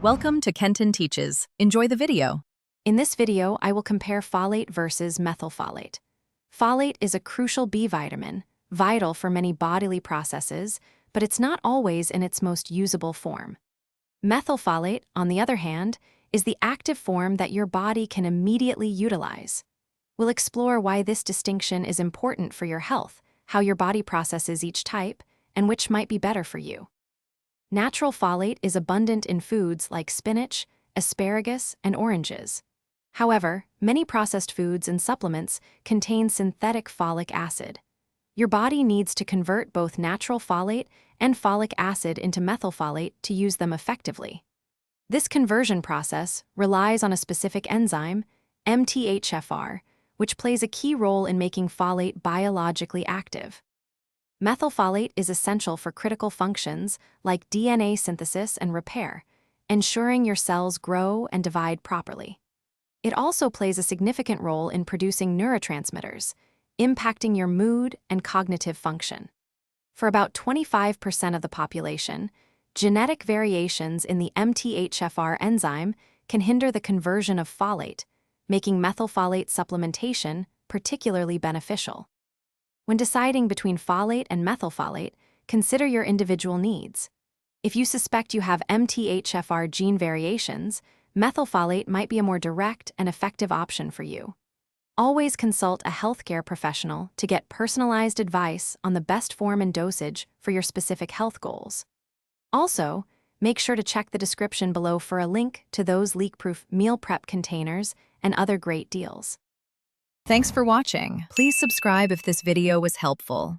Welcome to Kenton Teaches. Enjoy the video. In this video, I will compare folate versus methylfolate. Folate is a crucial B vitamin, vital for many bodily processes, but it's not always in its most usable form. Methylfolate, on the other hand, is the active form that your body can immediately utilize. We'll explore why this distinction is important for your health, how your body processes each type, and which might be better for you. Natural folate is abundant in foods like spinach, asparagus, and oranges. However, many processed foods and supplements contain synthetic folic acid. Your body needs to convert both natural folate and folic acid into methylfolate to use them effectively. This conversion process relies on a specific enzyme, MTHFR, which plays a key role in making folate biologically active. Methylfolate is essential for critical functions like DNA synthesis and repair, ensuring your cells grow and divide properly. It also plays a significant role in producing neurotransmitters, impacting your mood and cognitive function. For about 25% of the population, genetic variations in the MTHFR enzyme can hinder the conversion of folate, making methylfolate supplementation particularly beneficial. When deciding between folate and methylfolate, consider your individual needs. If you suspect you have MTHFR gene variations, methylfolate might be a more direct and effective option for you. Always consult a healthcare professional to get personalized advice on the best form and dosage for your specific health goals. Also, make sure to check the description below for a link to those leak-proof meal prep containers and other great deals. Thanks for watching. Please subscribe if this video was helpful.